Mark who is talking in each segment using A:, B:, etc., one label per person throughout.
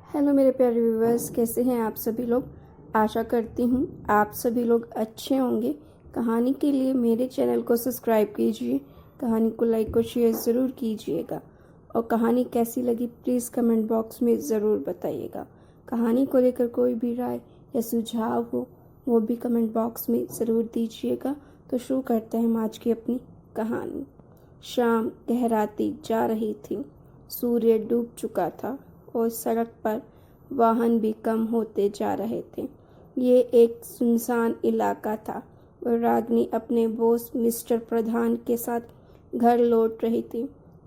A: Hello मेरे प्यारे viewers, कैसे हैं आप सभी लोग। आशा करती हूँ आप सभी लोग अच्छे होंगे। कहानी के लिए मेरे चैनल को सब्सक्राइब कीजिए, कहानी को लाइक और शेयर ज़रूर कीजिएगा और कहानी कैसी लगी प्लीज़ कमेंट बॉक्स में ज़रूर बताइएगा। कहानी को लेकर कोई भी राय या सुझाव हो वो भी कमेंट बॉक्स में ज़रूर दीजिएगा। तो शुरू करते हैं हम आज की अपनी कहानी। शाम गहराती जा रही थी, सूर्य डूब चुका था और सड़क पर वाहन भी कम होते जा रहे थे। ये एक सुनसान इलाका था और रागिनी अपने बॉस मिस्टर प्रधान के साथ घर लौट रही थी।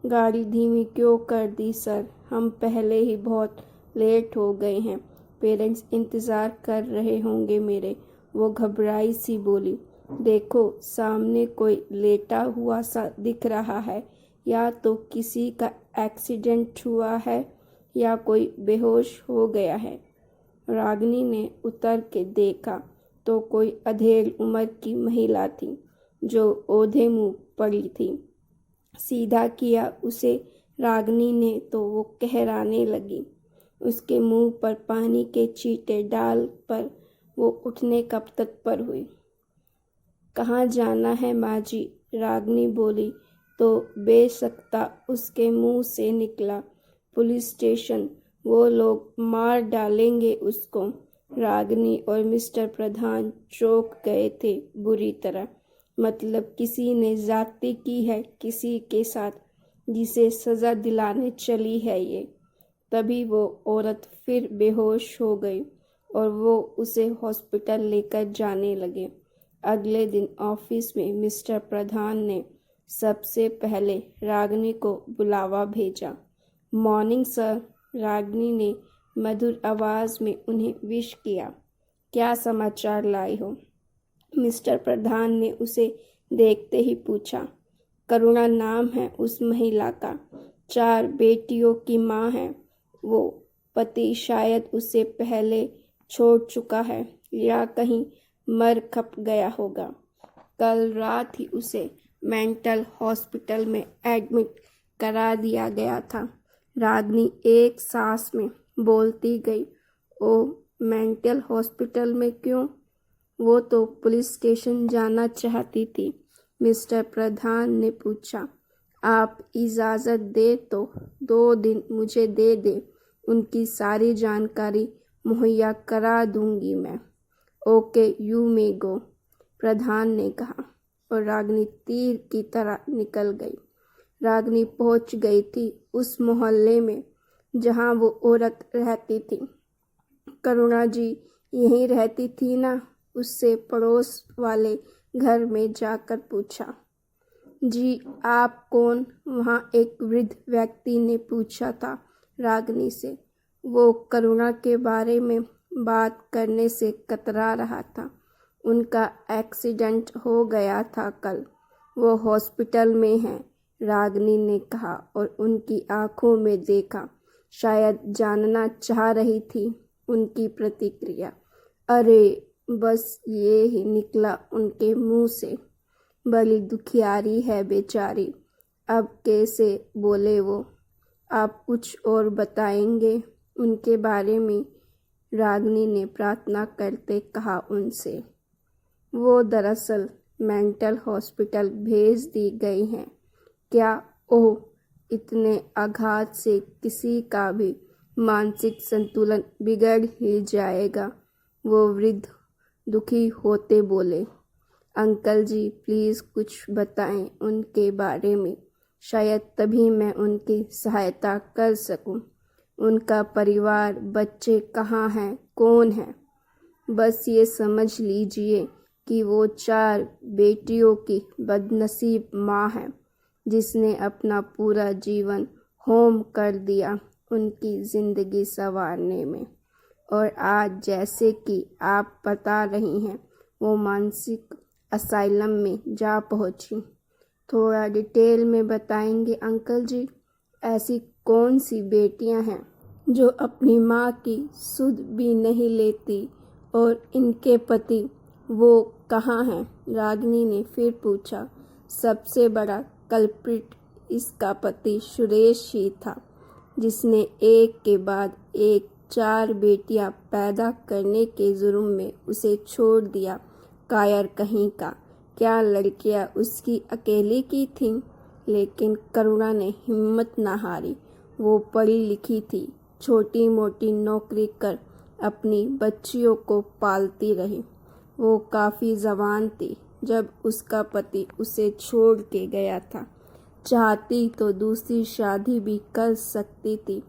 A: गाड़ी धीमी क्यों कर दी सर, हम पहले ही बहुत लेट हो गए हैं। पेरेंट्स इंतज़ार कर रहे होंगे मेरे, वो घबराई सी बोली। देखो सामने कोई लेटा हुआ सा दिख रहा है, या तो किसी का एक्सीडेंट हुआ है या कोई बेहोश हो गया है। रागिनी ने उतर के देखा तो कोई अधेड़ उम्र की महिला थी जो औंधे मुंह पड़ी थी। सीधा किया उसे रागिनी ने तो वो कहराने लगी। उसके मुंह पर पानी के छींटे डाल पर वो उठने का तत्पर हुई। कहाँ जाना है माँ जी, रागिनी बोली तो बेसख्ता उसके मुंह से निकला, पुलिस स्टेशन, वो लोग मार डालेंगे उसको। रागिनी और मिस्टर प्रधान चौंक गए थे बुरी तरह। मतलब किसी ने ज्यादती की है किसी के साथ, जिसे सजा दिलाने चली है ये। तभी वो औरत फिर बेहोश हो गई और वो उसे हॉस्पिटल लेकर जाने लगे। अगले दिन ऑफिस में मिस्टर प्रधान ने सबसे पहले रागिनी को बुलावा भेजा। मॉर्निंग सर, रागिनी ने मधुर आवाज में उन्हें विश किया। क्या समाचार लाई हो, मिस्टर प्रधान ने उसे देखते ही पूछा। करुणा नाम है उस महिला का, 4 बेटियों की माँ है वो। पति शायद उसे पहले छोड़ चुका है या कहीं मर खप गया होगा। कल रात ही उसे मेंटल हॉस्पिटल में एडमिट करा दिया गया था। रागिनी एक सांस में बोलती गई। ओ, मेंटल हॉस्पिटल में क्यों? वो तो पुलिस स्टेशन जाना चाहती थी, मिस्टर प्रधान ने पूछा। आप इजाज़त दे तो 2 दिन मुझे दे दे, उनकी सारी जानकारी मुहैया करा दूंगी मैं। ओके, यू मे गो, प्रधान ने कहा और रागिनी तीर की तरह निकल गई। रागिनी पहुंच गई थी उस मोहल्ले में जहां वो औरत रहती थी। करुणा जी यहीं रहती थी ना, उससे पड़ोस वाले घर में जाकर पूछा। जी, आप कौन? वहाँ एक वृद्ध व्यक्ति ने पूछा था रागिनी से। वो करुणा के बारे में बात करने से कतरा रहा था। उनका एक्सीडेंट हो गया था कल, वो हॉस्पिटल में हैं, रागिनी ने कहा और उनकी आंखों में देखा। शायद जानना चाह रही थी उनकी प्रतिक्रिया। अरे बस ये ही निकला उनके मुंह से। बड़ी दुखियारी है बेचारी, अब कैसे बोले वो। आप कुछ और बताएंगे उनके बारे में, रागिनी ने प्रार्थना करते कहा उनसे। वो दरअसल मेंटल हॉस्पिटल भेज दी गई हैं। क्या? ओह, इतने आघात से किसी का भी मानसिक संतुलन बिगड़ ही जाएगा, वो वृद्ध दुखी होते बोले। अंकल जी प्लीज़ कुछ बताएं उनके बारे में, शायद तभी मैं उनकी सहायता कर सकूं। उनका परिवार, बच्चे कहाँ हैं, कौन है? बस ये समझ लीजिए कि वो 4 बेटियों की बदनसीब माँ है, जिसने अपना पूरा जीवन होम कर दिया उनकी ज़िंदगी संवारने में। और आज जैसे कि आप बता रही हैं वो मानसिक असाइलम में जा पहुंची। थोड़ा डिटेल में बताएंगे अंकल जी? ऐसी कौन सी बेटियां हैं जो अपनी माँ की सुध भी नहीं लेती, और इनके पति वो कहाँ हैं? रागिनी ने फिर पूछा। सबसे बड़ा कल्प्रिट इसका पति सुरेश ही था, जिसने एक के बाद एक 4 बेटियां पैदा करने के जुर्म में उसे छोड़ दिया। कायर कहीं का, क्या लड़कियां उसकी अकेले की थीं? लेकिन करुणा ने हिम्मत न हारी। वो पढ़ी लिखी थी, छोटी मोटी नौकरी कर अपनी बच्चियों को पालती रही। वो काफ़ी जवान थी जब उसका पति उसे छोड़ के गया था। चाहती तो दूसरी शादी भी कर सकती थी,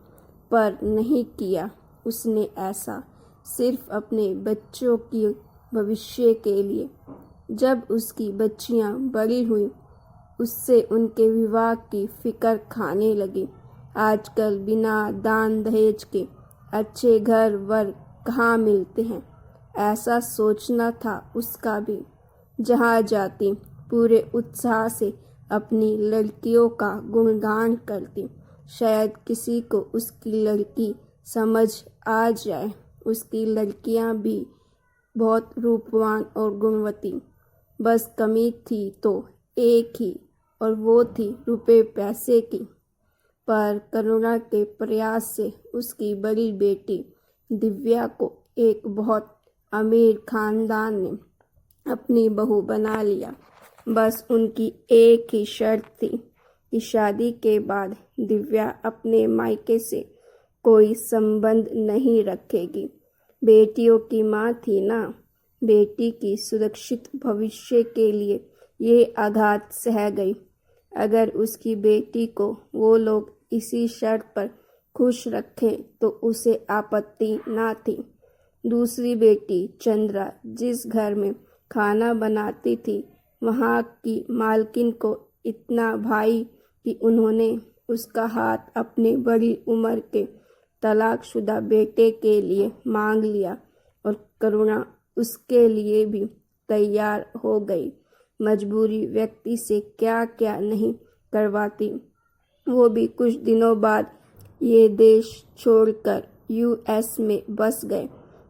A: पर नहीं किया उसने ऐसा, सिर्फ अपने बच्चों की भविष्य के लिए। जब उसकी बच्चियां बड़ी हुई, उससे उनके विवाह की फिक्र खाने लगी। आजकल बिना दान दहेज के अच्छे घर वर कहाँ मिलते हैं, ऐसा सोचना था उसका भी। जहाँ जाती पूरे उत्साह से अपनी लड़कियों का गुणगान करती। शायद किसी को उसकी लड़की समझ आ जाए। उसकी लड़कियां भी बहुत रूपवान और गुणवती, बस कमी थी तो एक ही, और वो थी रुपए पैसे की। पर करुणा के प्रयास से उसकी बड़ी बेटी दिव्या को एक बहुत अमीर खानदान ने अपनी बहू बना लिया। बस उनकी एक ही शर्त थी कि शादी के बाद दिव्या अपने मायके से कोई संबंध नहीं रखेगी। बेटियों की माँ थी ना, बेटी की सुरक्षित भविष्य के लिए ये आघात सह गई। अगर उसकी बेटी को वो लोग इसी शर्त पर खुश रखें तो उसे आपत्ति ना थी। दूसरी बेटी चंद्रा जिस घर में खाना बनाती थी, वहाँ की मालकिन को इतना भाई कि उन्होंने उसका हाथ अपने बड़ी उम्र के तलाकशुदा बेटे के लिए मांग लिया, और करुणा उसके लिए भी तैयार हो गई। मजबूरी व्यक्ति से क्या क्या नहीं करवाती। वो भी कुछ दिनों बाद ये देश छोड़कर यूएस में बस गए।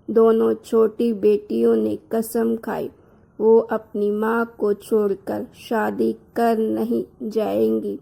A: दोनों छोटी बेटियों ने कसम खाई, वो अपनी माँ को छोड़कर शादी कर नहीं जाएंगी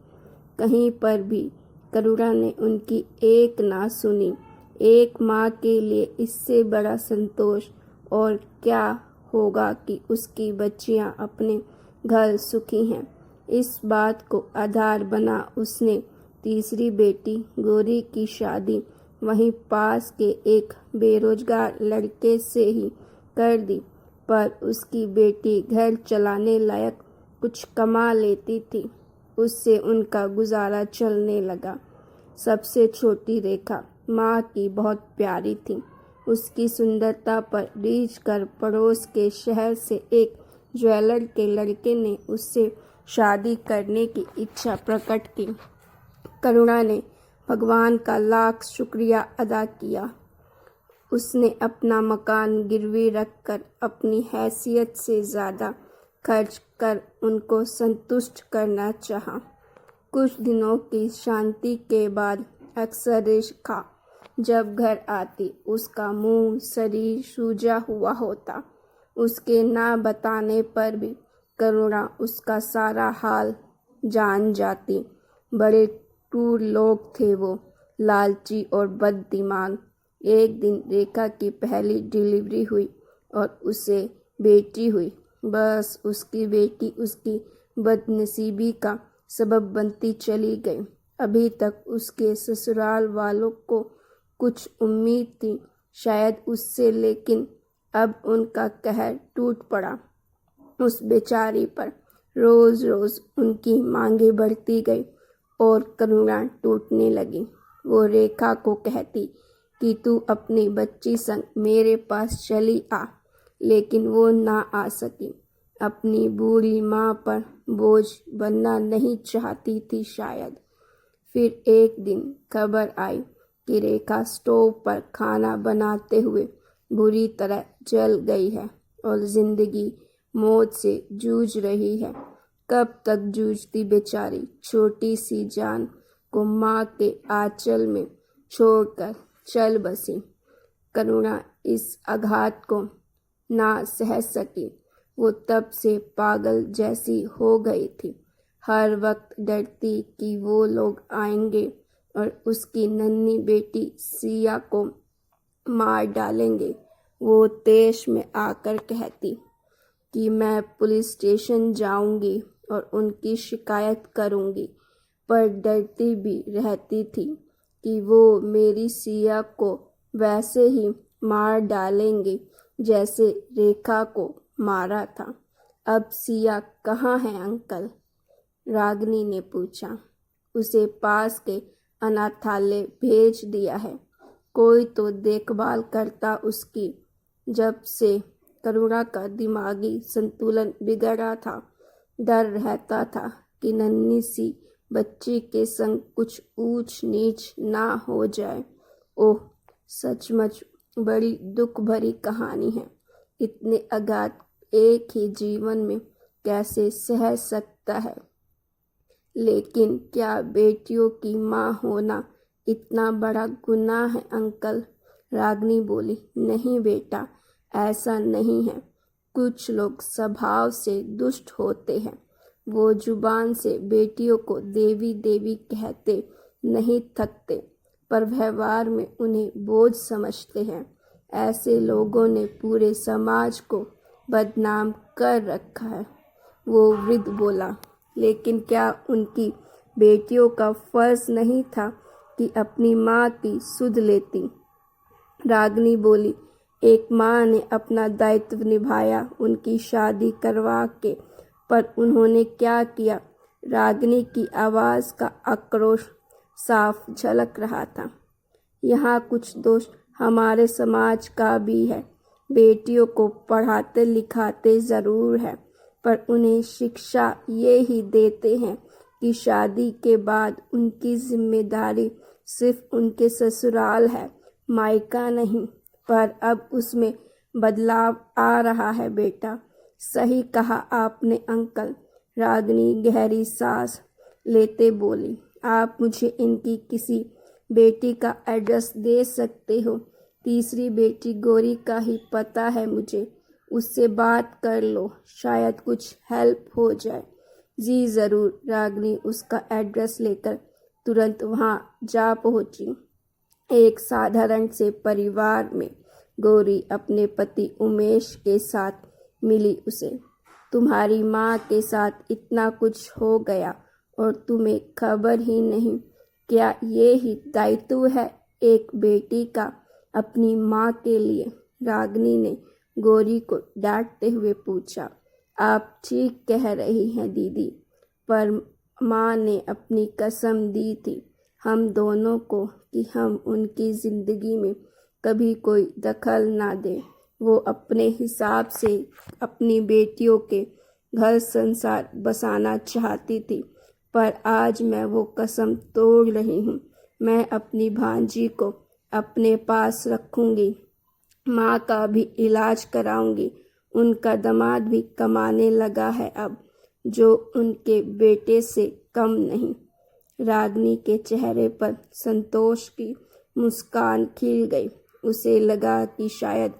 A: कहीं पर भी। करुणा ने उनकी एक ना सुनी। एक माँ के लिए इससे बड़ा संतोष और क्या होगा कि उसकी बच्चियाँ अपने घर सुखी हैं। इस बात को आधार बना उसने तीसरी बेटी गौरी की शादी वहीं पास के एक बेरोजगार लड़के से ही कर दी। पर उसकी बेटी घर चलाने लायक कुछ कमा लेती थी, उससे उनका गुजारा चलने लगा। सबसे छोटी रेखा माँ की बहुत प्यारी थी। उसकी सुंदरता पर रीझ कर पड़ोस के शहर से एक ज्वेलर के लड़के ने उससे शादी करने की इच्छा प्रकट की। करुणा ने भगवान का लाख शुक्रिया अदा किया। उसने अपना मकान गिरवी रखकर अपनी हैसियत से ज़्यादा खर्च कर उनको संतुष्ट करना चाहा। कुछ दिनों की शांति के बाद अक्सर रेखा जब घर आती, उसका मुंह शरीर सूजा हुआ होता। उसके ना बताने पर भी करुणा उसका सारा हाल जान जाती। बड़े क्रूर लोग थे वो, लालची और बददिमाग। एक दिन रेखा की पहली डिलीवरी हुई और उसे बेटी हुई। बस उसकी बेटी उसकी बदनसीबी का सबब बनती चली गई। अभी तक उसके ससुराल वालों को कुछ उम्मीद थी शायद उससे, लेकिन अब उनका कहर टूट पड़ा उस बेचारी पर। रोज रोज उनकी मांगे बढ़ती गई और करुणा टूटने लगी। वो रेखा को कहती कि तू अपनी बच्ची संग मेरे पास चली आ, लेकिन वो ना आ सकी। अपनी बूढ़ी माँ पर बोझ बनना नहीं चाहती थी शायद। फिर एक दिन खबर आई कि रेखा स्टोव पर खाना बनाते हुए बुरी तरह जल गई है और जिंदगी मौत से जूझ रही है। कब तक जूझती बेचारी छोटी सी जान को माँ के आंचल में छोड़कर चल बसी। करुणा इस आघात को ना सह सकी। वो तब से पागल जैसी हो गई थी। हर वक्त डरती कि वो लोग आएंगे और उसकी नन्ही बेटी सिया को मार डालेंगे। वो तेश में आकर कहती कि मैं पुलिस स्टेशन जाऊंगी और उनकी शिकायत करूंगी, पर डरती भी रहती थी कि वो मेरी सिया को वैसे ही मार डालेंगे जैसे रेखा को मारा था। अब सिया कहाँ है अंकल? रागिनी ने पूछा। उसे पास के अनाथालय भेज दिया है। कोई तो देखभाल करता उसकी। जब से करुणा का दिमागी संतुलन बिगड़ा था, डर रहता था कि नन्ही सी बच्ची के संग कुछ ऊंच नीच ना हो जाए। ओह, सचमुच बड़ी दुख भरी कहानी है। इतने आघात एक ही जीवन में कैसे सह सकता है? लेकिन क्या बेटियों की माँ होना इतना बड़ा गुनाह है अंकल? रागिनी बोली। नहीं बेटा, ऐसा नहीं है। कुछ लोग स्वभाव से दुष्ट होते हैं। वो जुबान से बेटियों को देवी देवी कहते नहीं थकते, पर व्यवहार में उन्हें बोझ समझते हैं। ऐसे लोगों ने पूरे समाज को बदनाम कर रखा है। वो वृद्ध बोला। लेकिन क्या उनकी बेटियों का फर्ज नहीं था कि अपनी माँ की सुध लेती? रागिनी बोली। एक माँ ने अपना दायित्व निभाया, उनकी शादी करवा के, पर उन्होंने क्या किया? रागिनी की आवाज़ का आक्रोश साफ झलक रहा था। यहाँ कुछ दोष हमारे समाज का भी है। बेटियों को पढ़ाते लिखाते ज़रूर है, पर उन्हें शिक्षा ये ही देते हैं कि शादी के बाद उनकी जिम्मेदारी सिर्फ उनके ससुराल है, मायका नहीं। पर अब उसमें बदलाव आ रहा है बेटा। सही कहा आपने अंकल। रागिनी गहरी सांस लेते बोली। आप मुझे इनकी किसी बेटी का एड्रेस दे सकते हो? तीसरी बेटी गौरी का ही पता है मुझे, उससे बात कर लो, शायद कुछ हेल्प हो जाए। जी ज़रूर। रागिनी उसका एड्रेस लेकर तुरंत वहाँ जा पहुँची। एक साधारण से परिवार में गौरी अपने पति उमेश के साथ मिली उसे। तुम्हारी माँ के साथ इतना कुछ हो गया और तुम्हें खबर ही नहीं। क्या ये ही दायित्व है एक बेटी का अपनी माँ के लिए? रागिनी ने गौरी को डांटते हुए पूछा। आप ठीक कह रही हैं दीदी, पर माँ ने अपनी कसम दी थी हम दोनों को कि हम उनकी ज़िंदगी में कभी कोई दखल ना दें। वो अपने हिसाब से अपनी बेटियों के घर संसार बसाना चाहती थी, पर आज मैं वो कसम तोड़ रही हूँ। मैं अपनी भांजी को अपने पास रखूँगी, माँ का भी इलाज कराऊँगी। उनका दामाद भी कमाने लगा है अब, जो उनके बेटे से कम नहीं। रागिनी के चेहरे पर संतोष की मुस्कान खिल गई। उसे लगा कि शायद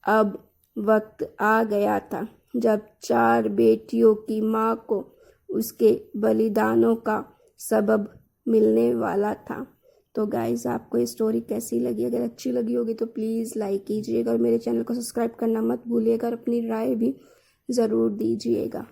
A: अब वक्त आ गया था जब 4 बेटियों की माँ को उसके बलिदानों का सबब मिलने वाला था। तो गाइज़, आपको ये स्टोरी कैसी लगी? अगर अच्छी लगी होगी तो प्लीज़ लाइक कीजिएगा और मेरे चैनल को सब्सक्राइब करना मत भूलिएगा और अपनी राय भी ज़रूर दीजिएगा।